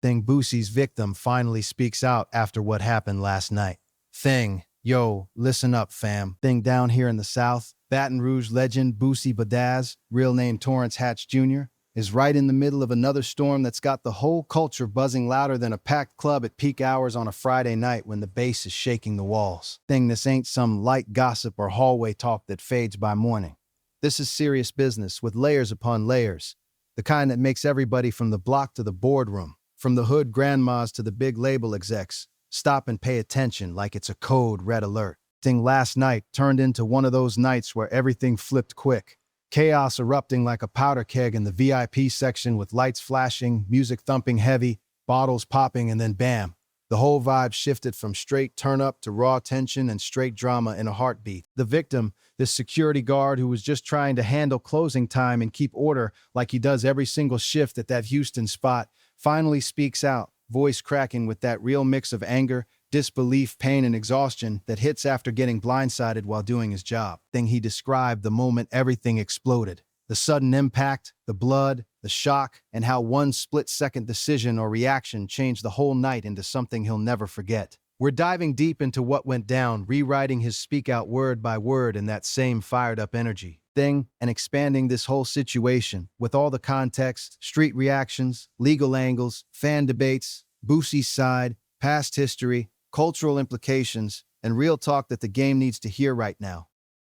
Thing Boosie's victim finally speaks out after what happened last night. Thing, yo, listen up, fam. Thing down here in the South, Baton Rouge legend Boosie Badazz, real name Torrance Hatch Jr., is right in the middle of another storm that's got the whole culture buzzing louder than a packed club at peak hours on a Friday night when the bass is shaking the walls. Thing, this ain't some light gossip or hallway talk that fades by morning. This is serious business with layers upon layers, the kind that makes everybody from the block to the boardroom, from the hood grandmas to the big label execs, stop and pay attention like it's a code red alert. Thing last night turned into one of those nights where everything flipped quick. Chaos erupting like a powder keg in the VIP section with lights flashing, music thumping heavy, bottles popping, and then bam. The whole vibe shifted from straight turn-up to raw tension and straight drama in a heartbeat. The victim, this security guard who was just trying to handle closing time and keep order like he does every single shift at that Houston spot, finally speaks out, voice cracking with that real mix of anger, disbelief, pain, and exhaustion that hits after getting blindsided while doing his job. Thing he described the moment everything exploded. The sudden impact, the blood, the shock, and how one split-second decision or reaction changed the whole night into something he'll never forget. We're diving deep into what went down, rewriting his speak out word by word in that same fired-up energy. Thing, and expanding this whole situation with all the context, street reactions, legal angles, fan debates, Boosie's side, past history, cultural implications, and real talk that the game needs to hear right now.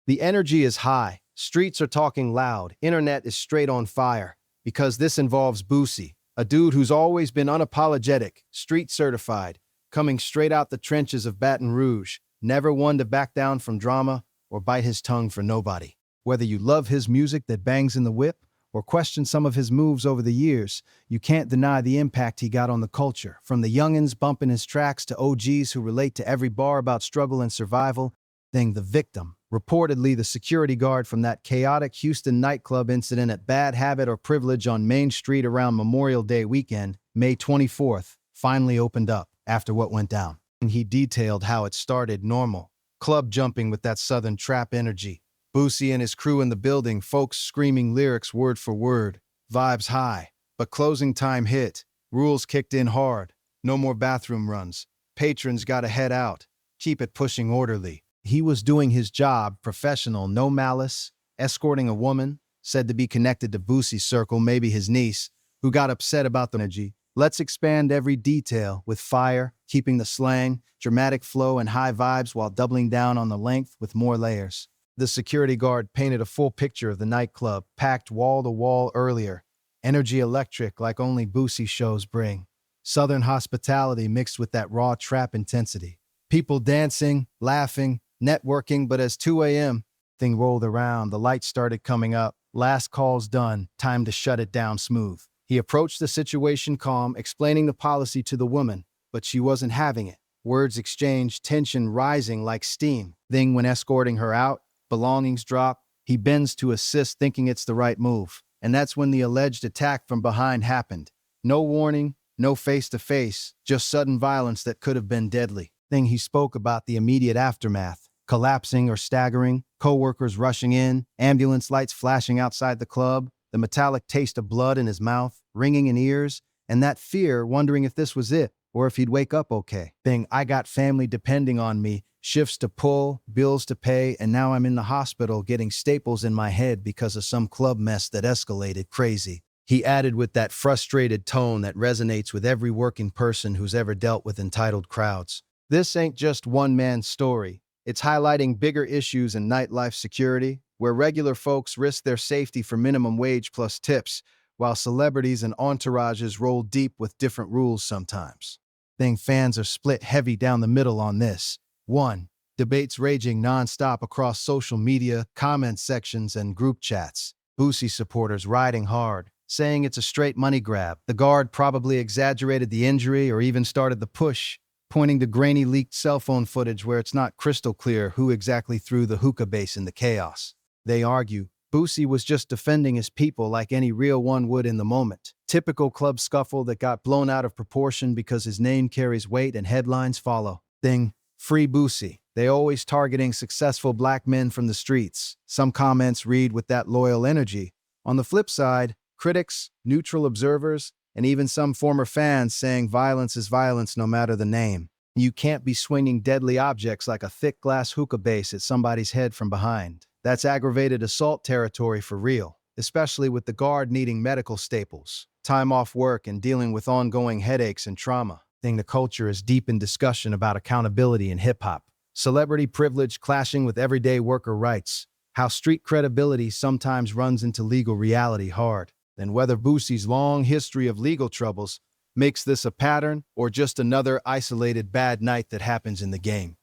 The energy is high, streets are talking loud, internet is straight on fire, because this involves Boosie, a dude who's always been unapologetic, street certified, coming straight out the trenches of Baton Rouge, never one to back down from drama or bite his tongue for nobody. Whether you love his music that bangs in the whip or question some of his moves over the years, you can't deny the impact he got on the culture. From the youngins bumping his tracks to OGs who relate to every bar about struggle and survival. Thing, the victim, reportedly the security guard from that chaotic Houston nightclub incident at Bad Habit or Privilege on Main Street around Memorial Day weekend, May 24th, finally opened up after what went down. And he detailed how it started normal, club jumping with that southern trap energy. Boosie and his crew in the building, folks screaming lyrics word for word, vibes high. But closing time hit, rules kicked in hard, no more bathroom runs, patrons gotta head out, keep it pushing orderly. He was doing his job, professional, no malice, escorting a woman, said to be connected to Boosie's circle, maybe his niece, who got upset about the energy. Let's expand every detail with fire, keeping the slang, dramatic flow, and high vibes while doubling down on the length with more layers. The security guard painted a full picture of the nightclub, packed wall to wall earlier. Energy electric like only Boosie shows bring. Southern hospitality mixed with that raw trap intensity. People dancing, laughing, networking, but as 2 a.m. thing rolled around, the lights started coming up. Last call's done, time to shut it down smooth. He approached the situation calm, explaining the policy to the woman, but she wasn't having it. Words exchanged, tension rising like steam. Thing, when escorting her out, belongings drop, he bends to assist, thinking it's the right move. And that's when the alleged attack from behind happened. No warning, no face-to-face, just sudden violence that could have been deadly. Thing, he spoke about the immediate aftermath, collapsing or staggering, co-workers rushing in, ambulance lights flashing outside the club, the metallic taste of blood in his mouth, ringing in ears, and that fear, wondering if this was it, or if he'd wake up okay. Thing, I got family depending on me, shifts to pull, bills to pay, and now I'm in the hospital getting staples in my head because of some club mess that escalated crazy. He added with that frustrated tone that resonates with every working person who's ever dealt with entitled crowds. This ain't just one man's story. It's highlighting bigger issues in nightlife security, where regular folks risk their safety for minimum wage plus tips, while celebrities and entourages roll deep with different rules sometimes. Thing, fans are split heavy down the middle on this. 1. Debates raging nonstop across social media, comment sections, and group chats. Boosie supporters riding hard, saying it's a straight money grab. The guard probably exaggerated the injury or even started the push, pointing to grainy leaked cell phone footage where it's not crystal clear who exactly threw the hookah base in the chaos. They argue Boosie was just defending his people like any real one would in the moment. Typical club scuffle that got blown out of proportion because his name carries weight and headlines follow. Thing, free Boosie. They always targeting successful black men from the streets. Some comments read with that loyal energy. On the flip side, critics, neutral observers, and even some former fans saying violence is violence no matter the name. You can't be swinging deadly objects like a thick glass hookah base at somebody's head from behind. That's aggravated assault territory for real, especially with the guard needing medical staples, time off work, and dealing with ongoing headaches and trauma. The culture is deep in discussion about accountability in hip-hop, celebrity privilege clashing with everyday worker rights, how street credibility sometimes runs into legal reality hard, and whether Boosie's long history of legal troubles makes this a pattern or just another isolated bad night that happens in the game.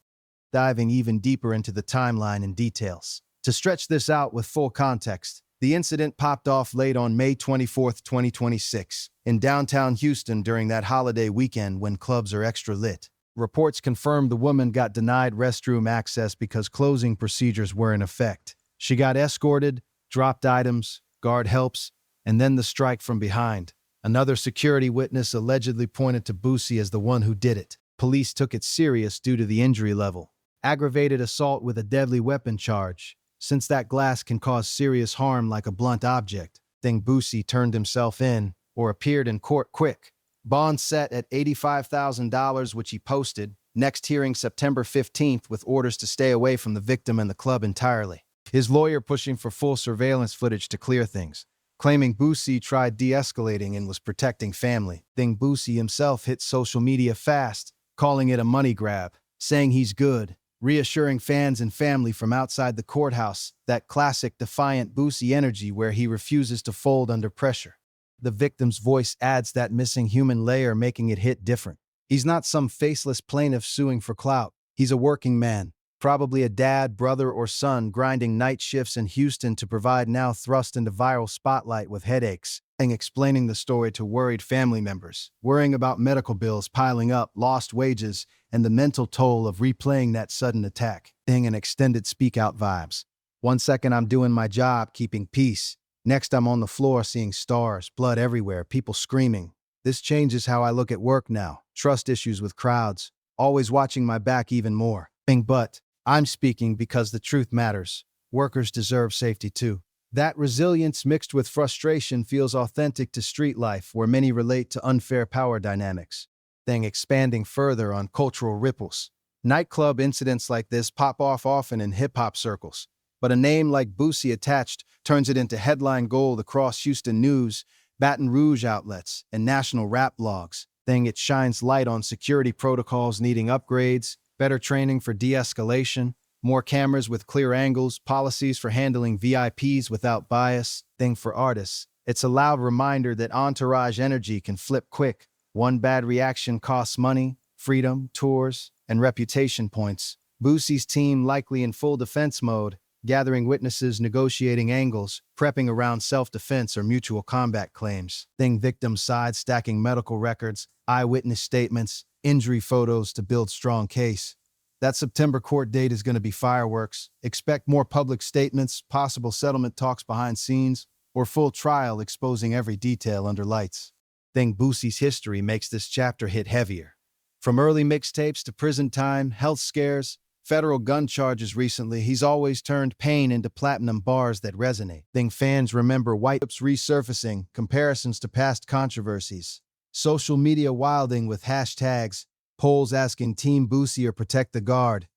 Diving even deeper into the timeline and details. To stretch this out with full context, the incident popped off late on May 24, 2026, in downtown Houston during that holiday weekend when clubs are extra lit. Reports confirmed the woman got denied restroom access because closing procedures were in effect. She got escorted, dropped items, guard helps, and then the strike from behind. Another security witness allegedly pointed to Boosie as the one who did it. Police took it serious due to the injury level. Aggravated assault with a deadly weapon charge. Since that glass can cause serious harm like a blunt object, Boosie turned himself in, or appeared in court quick. Bond set at $85,000, which he posted. Next hearing September 15th with orders to stay away from the victim and the club entirely. His lawyer pushing for full surveillance footage to clear things, claiming Boosie tried de-escalating and was protecting family. Boosie himself hit social media fast, calling it a money grab, saying he's good, reassuring fans and family from outside the courthouse, that classic defiant Boosie energy where he refuses to fold under pressure. The victim's voice adds that missing human layer, making it hit different. He's not some faceless plaintiff suing for clout. He's a working man, probably a dad, brother, or son grinding night shifts in Houston to provide, now thrust into viral spotlight with headaches, and explaining the story to worried family members, worrying about medical bills piling up, lost wages, and the mental toll of replaying that sudden attack. And extended speak-out vibes. One second I'm doing my job, keeping peace. Next I'm on the floor seeing stars, blood everywhere, people screaming. This changes how I look at work now. Trust issues with crowds, always watching my back even more. But I'm speaking because the truth matters. Workers deserve safety too. That resilience mixed with frustration feels authentic to street life, where many relate to unfair power dynamics. Expanding further on cultural ripples. Nightclub incidents like this pop off often in hip-hop circles, but a name like Boosie attached turns it into headline gold across Houston news, Baton Rouge outlets, and national rap blogs. It shines light on security protocols needing upgrades, better training for de-escalation, more cameras with clear angles, policies for handling VIPs without bias. For artists, it's a loud reminder that entourage energy can flip quick. One bad reaction costs money, freedom, tours, and reputation points. Boosie's team likely in full defense mode, gathering witnesses, negotiating angles, prepping around self-defense or mutual combat claims. Victim side stacking medical records, eyewitness statements, injury photos to build strong case. That September court date is going to be fireworks. Expect more public statements, possible settlement talks behind scenes, or full trial exposing every detail under lights. Boosie's history makes this chapter hit heavier. From early mixtapes to prison time, health scares, federal gun charges recently, he's always turned pain into platinum bars that resonate. Fans remember white lips resurfacing, comparisons to past controversies, social media wilding with hashtags, polls asking Team Boosie or Protect the Guard.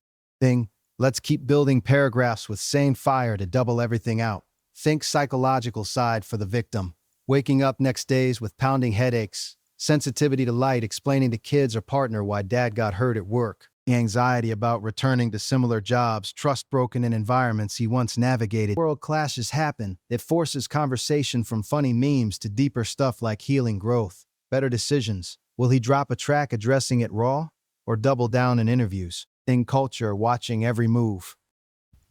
Let's keep building paragraphs with sane fire to double everything out. Think psychological side for the victim. Waking up next days with pounding headaches, sensitivity to light, explaining to kids or partner why dad got hurt at work, anxiety about returning to similar jobs, trust broken in environments he once navigated. World clashes happen. It forces conversation from funny memes to deeper stuff like healing growth, better decisions. Will he drop a track addressing it raw, or double down in interviews? Culture watching every move.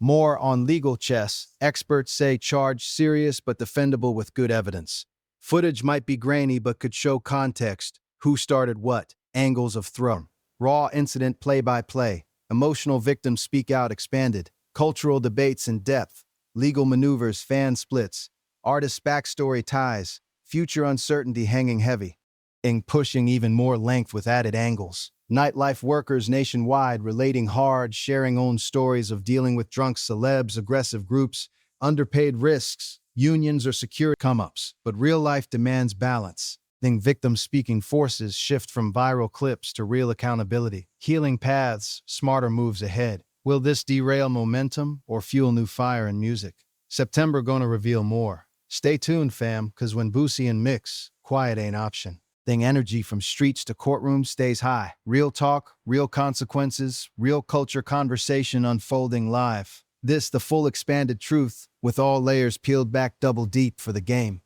More on legal chess. Experts say charge serious but defendable with good evidence. Footage might be grainy but could show context. Who started what? Angles of throw. Raw incident play-by-play. Emotional victims speak out expanded. Cultural debates in depth. Legal maneuvers, fan splits. Artist backstory ties. Future uncertainty hanging heavy. Pushing even more length with added angles. Nightlife workers nationwide relating hard, sharing own stories of dealing with drunk celebs, aggressive groups, underpaid risks, unions, or security come-ups. But real life demands balance. Then victim-speaking forces shift from viral clips to real accountability. Healing paths, smarter moves ahead. Will this derail momentum or fuel new fire in music? September gonna reveal more. Stay tuned, fam, cause when Boosie and mix, quiet ain't option. Thing energy from streets to courtrooms stays high. Real talk, real consequences, real culture conversation unfolding live. This the full expanded truth, with all layers peeled back double deep for the game.